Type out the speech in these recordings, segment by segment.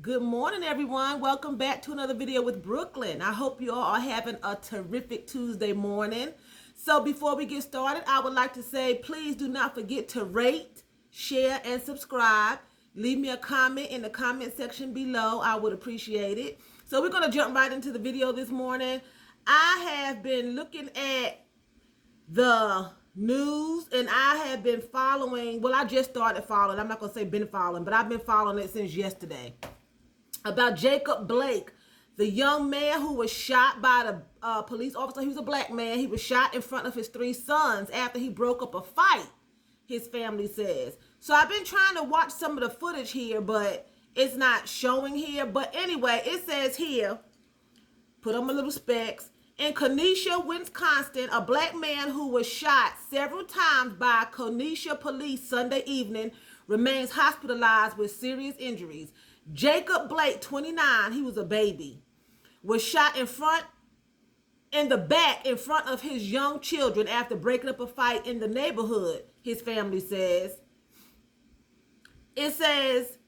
Good morning, everyone. Welcome back to another video with Brooklyn. I hope you all are having a terrific Tuesday morning. So before we get started, I would like to say, please do not forget to rate, share, and subscribe. Leave me a comment in the comment section below. I would appreciate it. So we're going to jump right into the video this morning. I have been looking at the news and I have been following, well, I just started following. I'm not going to say been following, but I've been following it since yesterday. About Jacob Blake, the young man who was shot by the police officer. He was a black man. He was shot in front of his three sons after he broke up a fight, his family says. So I've been trying to watch some of the footage here, but it's not showing here. But anyway, it says here, put on my little specs, in Kenosha, Wisconsin, a black man who was shot several times by Kenosha police Sunday evening remains hospitalized with serious injuries. Jacob Blake, 29, he was a baby, was shot in the back in front of his young children after breaking up a fight in the neighborhood, his family says. It says,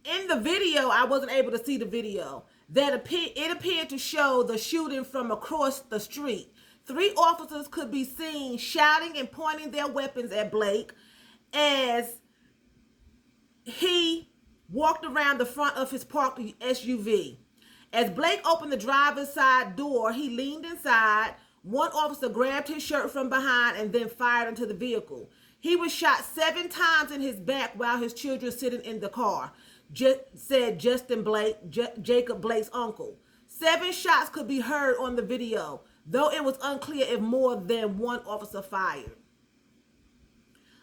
in the video, I wasn't able to see the video, that it appeared to show the shooting from across the street. Three officers could be seen shouting and pointing their weapons at Blake as he walked around the front of his parked SUV. As Blake opened the driver's side door, he leaned inside. One officer grabbed his shirt from behind and then fired into the vehicle. He was shot 7 times in his back while his children sitting in the car, said Justin Blake, Jacob Blake's uncle. 7 shots could be heard on the video, though it was unclear if more than one officer fired.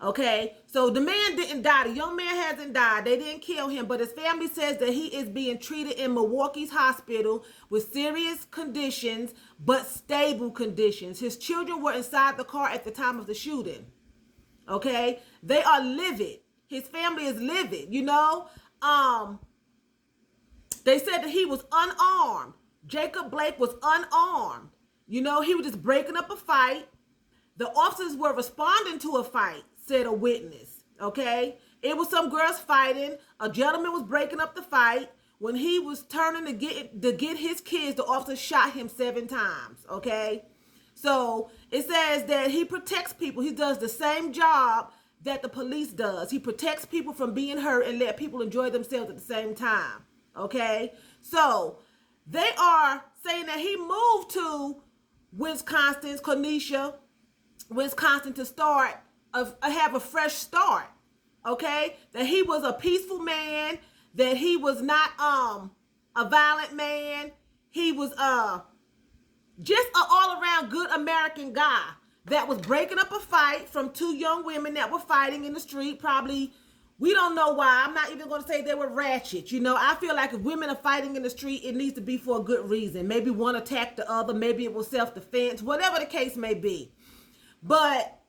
Okay, so the man didn't die. The young man hasn't died. They didn't kill him, but his family says that he is being treated in Milwaukee's hospital with serious conditions, but stable conditions. His children were inside the car at the time of the shooting. Okay, they are livid. His family is livid, you know. They said that he was unarmed. Jacob Blake was unarmed. You know, he was just breaking up a fight. The officers were responding to a fight, said a witness. Okay, it was some girls fighting. A gentleman was breaking up the fight. When he was turning to get his kids, the officer shot him 7 times. Okay, so it says that he protects people. He does the same job that the police does. He protects people from being hurt and let people enjoy themselves at the same time. Okay, so they are saying that he moved to Wisconsin, Kenosha, Wisconsin, to have a fresh start. Okay, that he was a peaceful man, that he was not a violent man. He was just an all-around good American guy that was breaking up a fight from 2 young women that were fighting in the street. Probably, we don't know why. I'm not even going to say they were ratchet. You know, I feel like if women are fighting in the street, it needs to be for a good reason. Maybe one attacked the other. Maybe it was self-defense. Whatever the case may be. But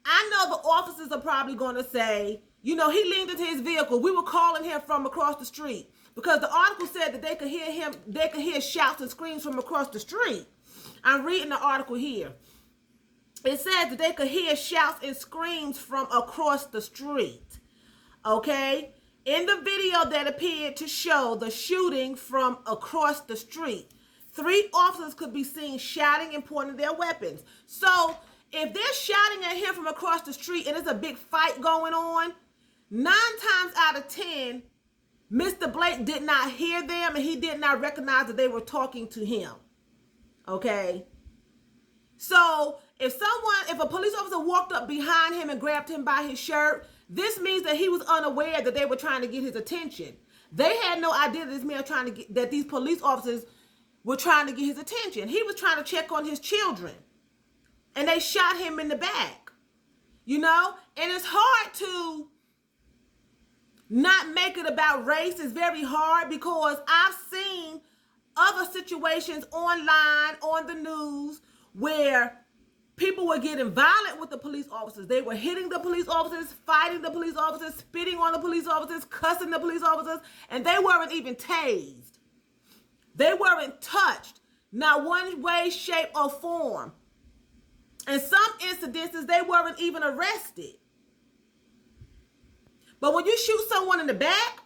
I know the officers are probably going to say, you know, he leaned into his vehicle. We were calling him from across the street, because the article said that they could hear him. They could hear shouts and screams from across the street. I'm reading the article here. It says that they could hear shouts and screams from across the street. Okay? In the video that appeared to show the shooting from across the street, 3 officers could be seen shouting and pointing their weapons. So if they're shouting at him from across the street and there's a big fight going on, 9 times out of 10, Mr. Blake did not hear them and he did not recognize that they were talking to him. Okay? So if a police officer walked up behind him and grabbed him by his shirt, this means that he was unaware that they were trying to get his attention. They had no idea that these police officers were trying to get his attention. He was trying to check on his children. And they shot him in the back. You know? And it's hard to not make it about race. It's very hard, because I've seen other situations online, on the news, where people were getting violent with the police officers. They were hitting the police officers, fighting the police officers, spitting on the police officers, cussing the police officers, and they weren't even tased. They weren't touched, not one way, shape, or form. In some incidences, they weren't even arrested. But when you shoot someone in the back,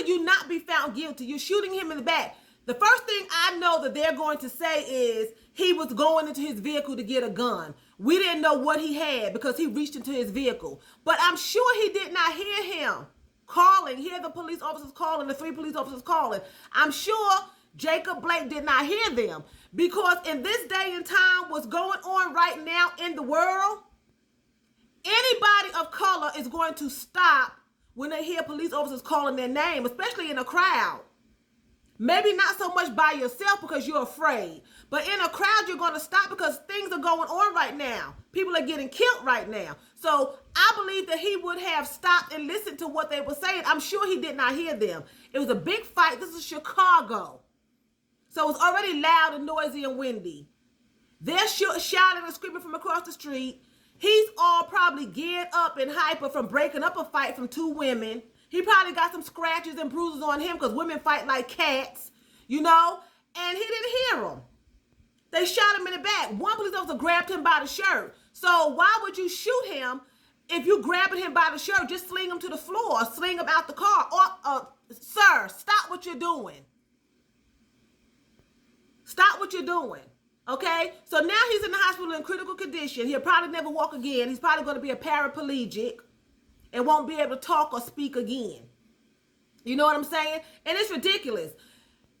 could you not be found guilty? You're shooting him in the back. The first thing I know that they're going to say is he was going into his vehicle to get a gun. We didn't know what he had because he reached into his vehicle. But I'm sure he did not hear him calling, hear the police officers calling, the 3 police officers calling. I'm sure Jacob Blake did not hear them, because in this day and time, what's going on right now in the world, anybody of color is going to stop when they hear police officers calling their name, especially in a crowd. Maybe not so much by yourself because you're afraid, but in a crowd, you're going to stop because things are going on right now. People are getting killed right now. So I believe that he would have stopped and listened to what they were saying. I'm sure he did not hear them. It was a big fight. This is Chicago. So it's already loud and noisy and windy. They're shouting and screaming from across the street. He's all probably geared up and hyper from breaking up a fight from 2 women. He probably got some scratches and bruises on him because women fight like cats, you know, and he didn't hear them. They shot him in the back. One police officer grabbed him by the shirt. So why would you shoot him if you grabbing him by the shirt? Just sling him to the floor or sling him out the car. Or, sir, stop what you're doing. Stop what you're doing, okay? So now he's in the hospital in critical condition. He'll probably never walk again. He's probably going to be a paraplegic and won't be able to talk or speak again. You know what I'm saying? And it's ridiculous.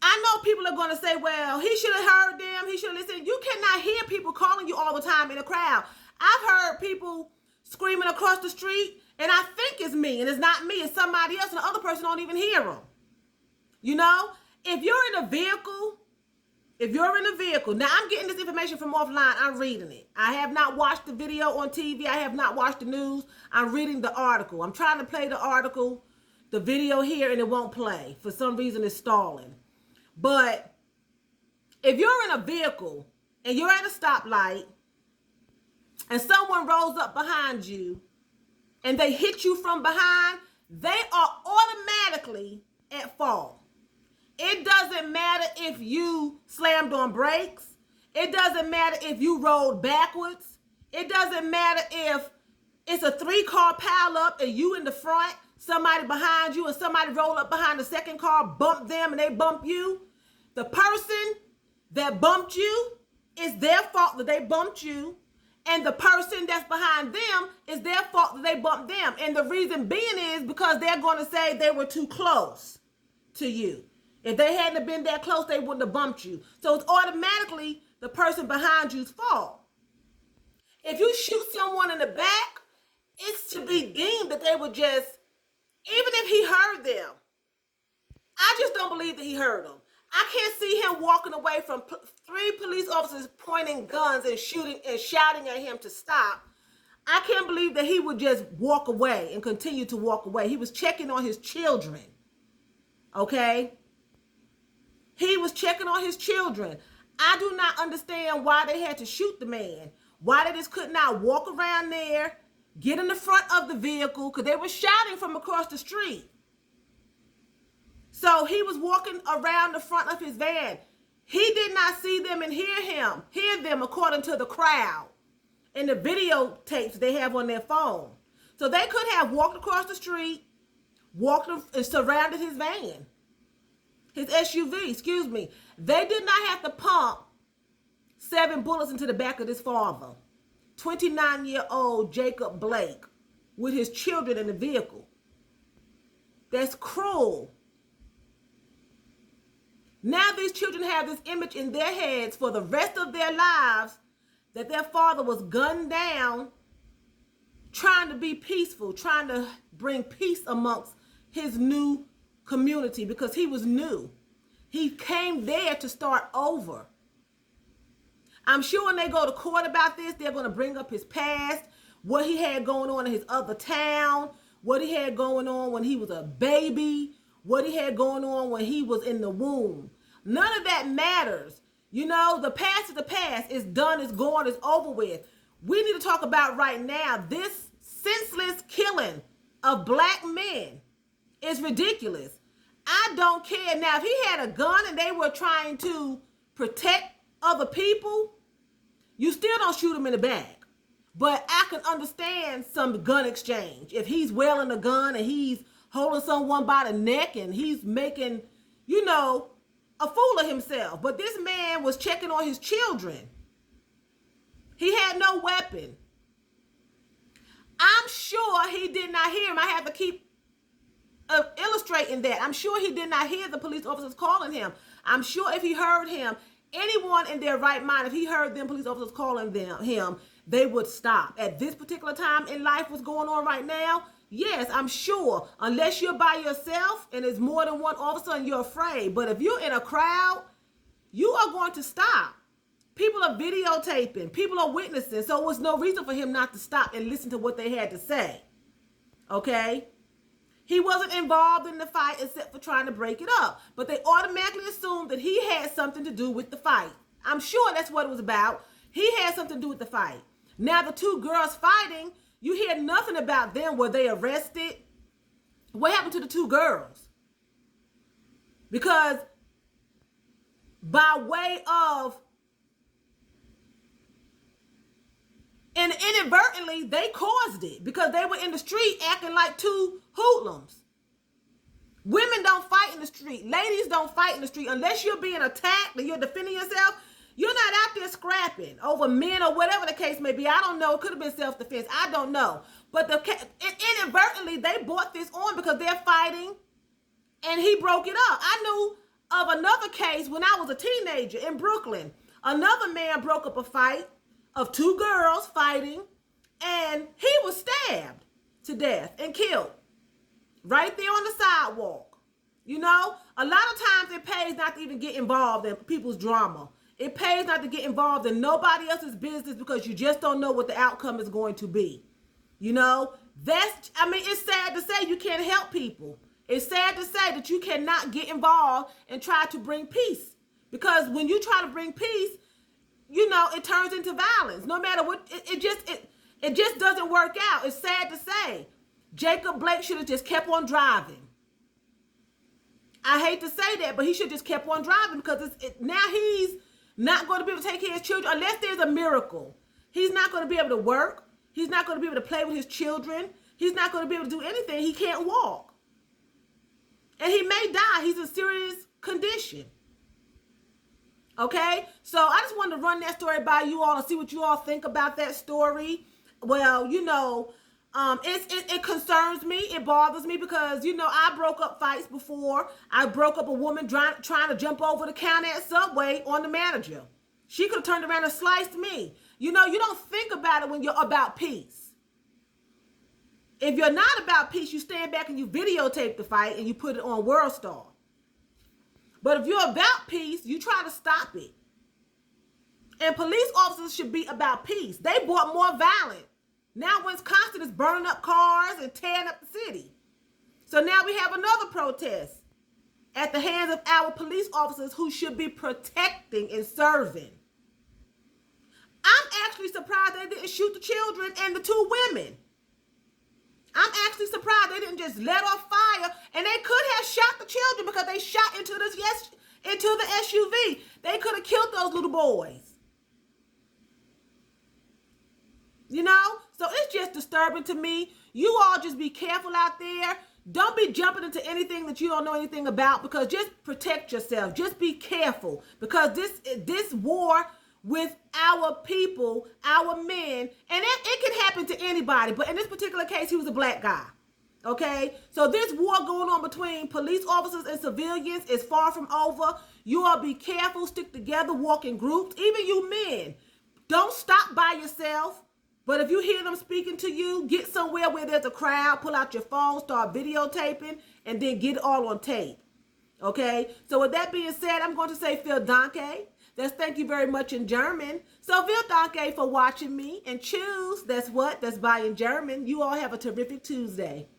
I know people are going to say, well, he should have heard them. He should have listened. You cannot hear people calling you all the time in a crowd. I've heard people screaming across the street, and I think it's me, and it's not me. It's somebody else, and the other person don't even hear them. You know? If you're in a vehicle, now I'm getting this information from offline. I'm reading it. I have not watched the video on TV. I have not watched the news. I'm reading the article. I'm trying to play the article, the video here, and it won't play. For some reason, it's stalling. But if you're in a vehicle and you're at a stoplight and someone rolls up behind you and they hit you from behind, they are automatically at fault. It doesn't matter if you slammed on brakes. It doesn't matter if you rolled backwards. It doesn't matter if it's a 3-car pileup and you in the front, somebody behind you, and somebody roll up behind the second car, bump them, and they bump you. The person that bumped you, is their fault that they bumped you. And the person that's behind them, is their fault that they bumped them. And the reason being is because they're going to say they were too close to you. If they hadn't been that close, they wouldn't have bumped you. So it's automatically the person behind you's fault. If you shoot someone in the back, it's to be deemed that they were just, even if he heard them, I just don't believe that he heard them. I can't see him walking away from 3 police officers pointing guns and shooting and shouting at him to stop. I can't believe that he would just walk away and continue to walk away. He was checking on his children, okay? He was checking on his children. I do not understand why they had to shoot the man. Why they just could not walk around there, get in the front of the vehicle, because they were shouting from across the street. So he was walking around the front of his van. He did not see them and hear them according to the crowd and the videotapes they have on their phone. So they could have walked across the street, walked and surrounded his van. His SUV, excuse me. They did not have to pump 7 bullets into the back of this father. 29-year-old Jacob Blake with his children in the vehicle. That's cruel. Now these children have this image in their heads for the rest of their lives that their father was gunned down, trying to be peaceful, trying to bring peace amongst his new community because he was new. He came there to start over. I'm sure when they go to court about this, they're going to bring up his past, what he had going on in his other town, what he had going on when he was a baby, what he had going on when he was in the womb. None of that matters. You know, the past is the past. It's done, it's gone, it's over with. We need to talk about right now this senseless killing of black men. It's ridiculous. I don't care. Now, if he had a gun and they were trying to protect other people, you still don't shoot him in the back. But I can understand some gun exchange. If he's wielding a gun and he's holding someone by the neck and he's making, you know, a fool of himself. But this man was checking on his children. He had no weapon. I'm sure he did not hear him. I have to keep illustrating that. I'm sure he did not hear the police officers calling him. I'm sure if he heard him, anyone in their right mind, if he heard them police officers calling him, they would stop. At this particular time in life, what's going on right now, yes, I'm sure, unless you're by yourself and there's more than one officer and you're afraid. But if you're in a crowd, you are going to stop. People are videotaping. People are witnessing. So there was no reason for him not to stop and listen to what they had to say. Okay? He wasn't involved in the fight except for trying to break it up. But they automatically assumed that he had something to do with the fight. I'm sure that's what it was about. He had something to do with the fight. Now the two girls fighting, you hear nothing about them. Were they arrested? What happened to the two girls? Because by way of, and inadvertently, they caused it because they were in the street acting like two hoodlums. Women don't fight in the street. Ladies don't fight in the street unless you're being attacked and you're defending yourself. You're not out there scrapping over men or whatever the case may be. I don't know. It could have been self-defense. I don't know. But inadvertently, they brought this on because they're fighting and he broke it up. I knew of another case when I was a teenager in Brooklyn. Another man broke up a fight of two girls fighting, and he was stabbed to death and killed right there on the sidewalk. You know, a lot of times it pays not to even get involved in people's drama. It pays not to get involved in nobody else's business because you just don't know what the outcome is going to be. You know, it's sad to say you can't help people. It's sad to say that you cannot get involved and try to bring peace, because when you try to bring peace, you know, it turns into violence. No matter what, it just doesn't work out. It's sad to say. Jacob Blake should have just kept on driving. I hate to say that, but he should have just kept on driving because now he's not going to be able to take care of his children unless there's a miracle. He's not going to be able to work. He's not going to be able to play with his children. He's not going to be able to do anything. He can't walk. And he may die. He's in serious condition. Okay, so I just wanted to run that story by you all and see what you all think about that story. Well, you know, it concerns me. It bothers me because, you know, I broke up fights before. I broke up a woman trying to jump over the counter at Subway on the manager. She could have turned around and sliced me. You know, you don't think about it when you're about peace. If you're not about peace, you stand back and you videotape the fight and you put it on World Star. But if you're about peace, you try to stop it. And police officers should be about peace. They brought more violence. Now Wisconsin is burning up cars and tearing up the city. So now we have another protest at the hands of our police officers who should be protecting and serving. I'm actually surprised they didn't shoot the children and the two women. I'm actually surprised they didn't just let off fire, and they could have shot the children because they shot into the SUV. They could have killed those little boys. You know? So it's just disturbing to me. You all just be careful out there. Don't be jumping into anything that you don't know anything about, because just protect yourself. Just be careful, because this war with our people, our men, and it can happen to anybody, but in this particular case, he was a black guy. Okay, so this war going on between police officers and civilians is far from over. You all be careful, stick together, walk in groups. Even you men, don't stop by yourself. But if you hear them speaking to you, get somewhere where there's a crowd, pull out your phone, start videotaping, and then get it all on tape. Okay, so with that being said, I'm going to say vielen Dank. That's thank you very much in German. So vielen Dank for watching me, and choose, that's what, that's bye in German. You all have a terrific Tuesday.